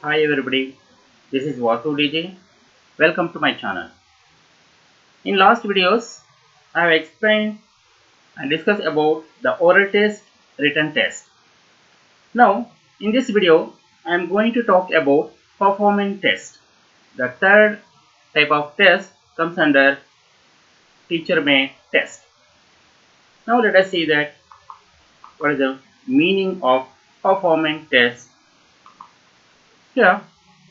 Hi everybody, this is Vasu DJ. Welcome to my channel. In last videos, I have explained and discussed about the oral test, written test. Now, in this video, I am going to talk about performance test. The third type of test comes under teacher made test. Now let us see that what is the meaning of performance test. Here,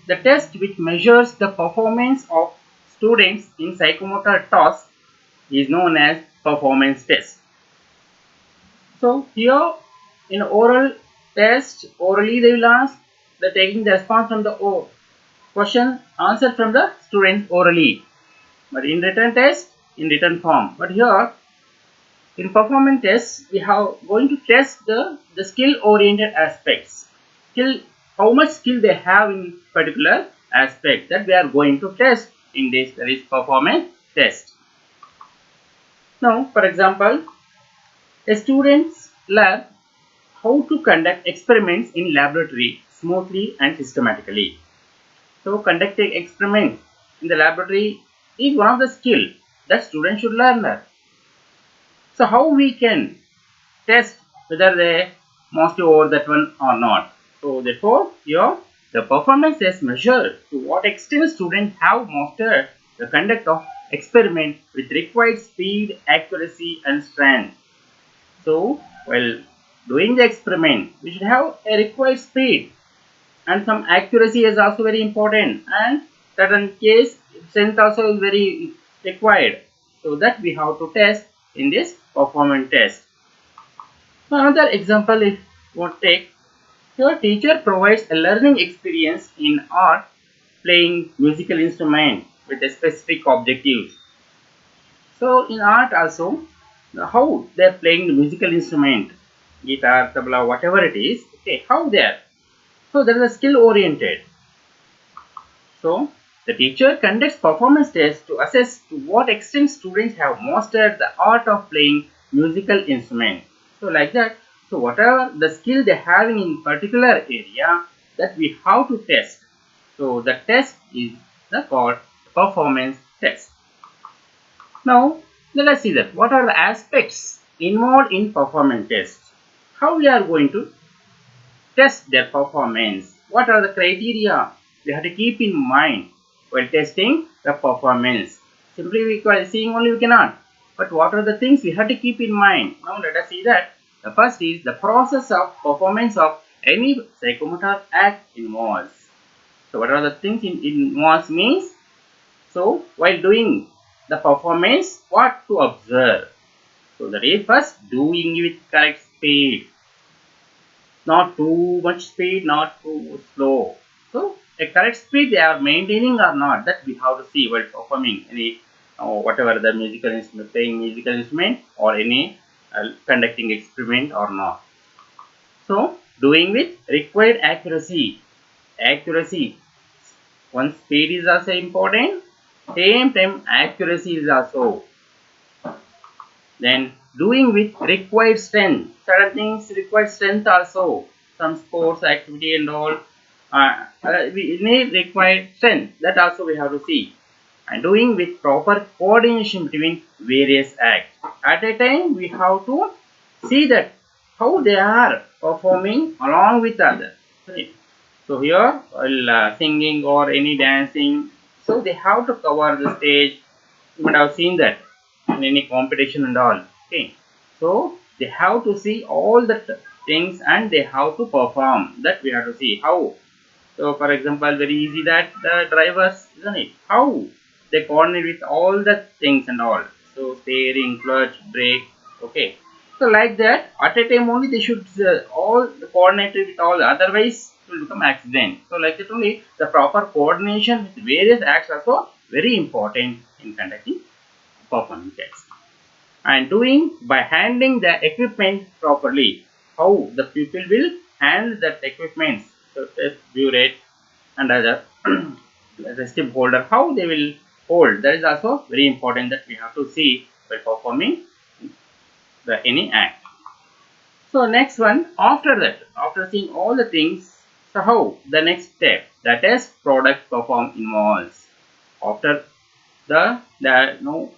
the test which measures the performance of students in psychomotor tasks is known as performance test. So here in oral test, orally they will ask the taking the response from the question answered from the students orally, but in written test in written form. But here in performance test we have going to test the skill oriented aspects, skill, how much skill they have in particular aspect, that we are going to test in this, that is performance test. Now for example, a students learn how to conduct experiments in laboratory smoothly and systematically. So conducting experiment in the laboratory is one of the skill that students should learn that. So how we can test whether they master over that one or not. So therefore here the performance test measure to what extent students have mastered the conduct of experiment with required speed, accuracy and strength. So while doing the experiment, we should have a required speed and some accuracy is also very important, and certain case strength also is very required. So that we have to test in this performance test. So another example if we take, your teacher provides a learning experience in art playing musical instrument with a specific objectives. So in art also, how they are playing the musical instrument, guitar, tabla, whatever it is, okay, how they are. So there is a skill oriented. So the teacher conducts performance tests to assess to what extent students have mastered the art of playing musical instrument. So like that, so whatever the skill they have in particular area, that we have to test. So the test is the called performance test. Now let us see that what are the aspects involved in performance test. How we are going to test their performance. What are the criteria we have to keep in mind while testing the performance? Simply we seeing only we cannot. But what are the things we have to keep in mind? Now let us see that. The first is the process of performance of any psychomotor act involves. So what are the things in involves means? So while doing the performance, what to observe? So that is first doing with correct speed, not too much speed, not too slow. So a correct speed they are maintaining or not, that we have to see while performing any whatever the musical instrument, playing musical instrument or any conducting experiment or not. So doing with required accuracy. Accuracy. One speed is also important. Same time accuracy is also. Then doing with required strength. Certain things require strength also. Some sports activity and all. We need required strength. That also we have to see. And doing with proper coordination between various acts. At a time we have to see that how they are performing along with others. Right. So here while singing or any dancing, so they have to cover the stage. You might have seen that in any competition and all. Okay, so they have to see all the things and they have to perform. That we have to see how. So for example, very easy that the drivers, isn't it? How they coordinate with all the things and all. So steering, clutch, brake. Okay. So like that, at a time only they should all coordinate with all. Otherwise, it will become accident. So like that only, the proper coordination with various acts also very important in conducting performance test. And doing by handling the equipment properly, how the pupil will handle that equipment, so test burette and other resistive holder, how they will hold, that is also very important, that we have to see by performing the any act. So next one, after that, after seeing all the things, So how the next step, the test product perform involves after the no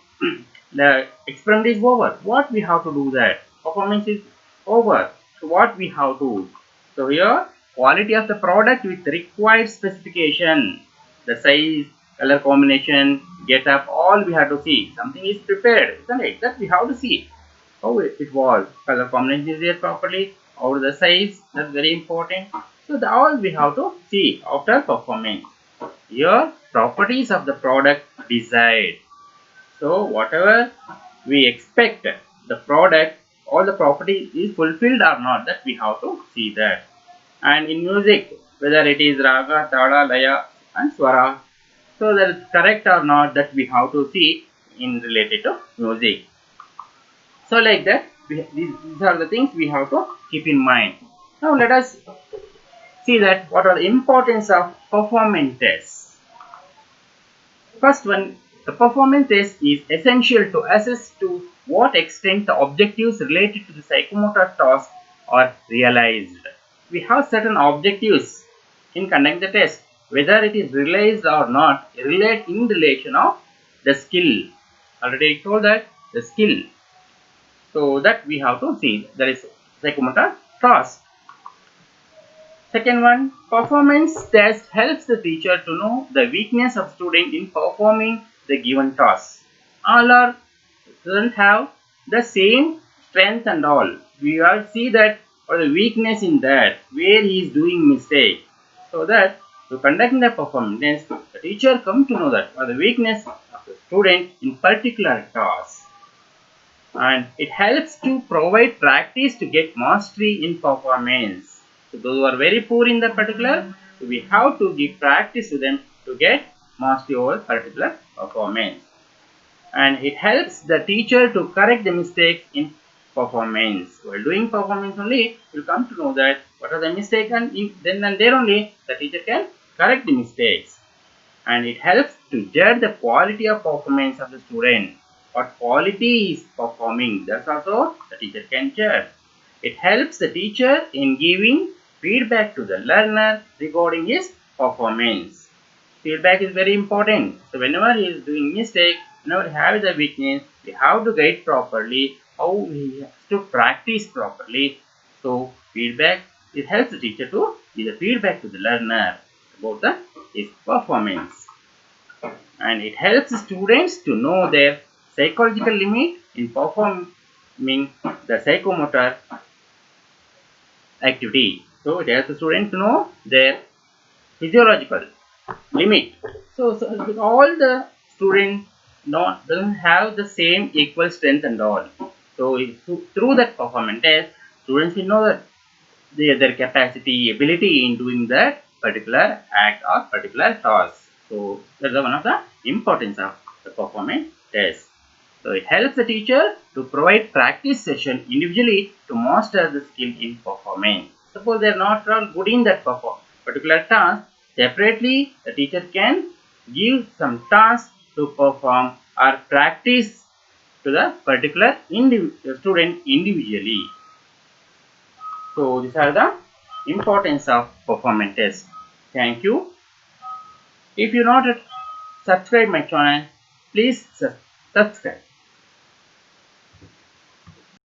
the experiment is over. What we have to do that performance is over. So what we have to, so here quality of the product with required specification, the size, color combination, get up, all we have to see. Something is prepared, isn't it? That we have to see how it was, color combination is there properly, or the size, that's very important. So the all we have to see after performing. Here properties of the product desired. So whatever we expect the product, all the property is fulfilled or not, that we have to see that. And in music, whether it is raga, tada, laya and swara, so that is correct or not, that we have to see in related to music. So like that, these are the things we have to keep in mind. Now let us see that what are the importance of performance tests. First one, the performance test is essential to assess to what extent the objectives related to the psychomotor task are realized. We have certain objectives in conducting the test, whether it is realized or not, relate in relation of the skill. Already I told that the skill. So that we have to see, there is psychomotor task. Second one, performance test helps the teacher to know the weakness of student in performing the given task. All are doesn't have the same strength and all. We all see that or the weakness in that where he is doing mistake. So that to conducting the performance test, the teacher come to know that or the weakness of the student in particular task. And it helps to provide practice to get mastery in performance. So those who are very poor in that particular, so we have to give practice to them to get mastery over particular performance. And it helps the teacher to correct the mistakes in performance. While doing performance only, you will come to know that what are the mistakes, and then and there only the teacher can correct the mistakes. And it helps to judge the quality of performance of the student. What quality is performing, that's also the teacher can judge. It helps the teacher in giving feedback to the learner regarding his performance. Feedback is very important. So whenever he is doing mistake, whenever he has a weakness, we have to guide properly, how he has to practice properly. So feedback, it helps the teacher to give the feedback to the learner about his performance. And it helps students to know their psychological limit in performing the psychomotor activity. So it helps the student to know their physiological limit. So all the students doesn't have the same equal strength and all. So through that performance test, students will know that their capacity, ability in doing that particular act or particular task. So that's one of the importance of the performance test. So it helps the teacher to provide practice session individually to master the skill in performance. Suppose they are not all good in that particular task, separately the teacher can give some task to perform or practice to the particular student individually. So these are the importance of performance test. Thank you. If you not subscribe my channel, please subscribe.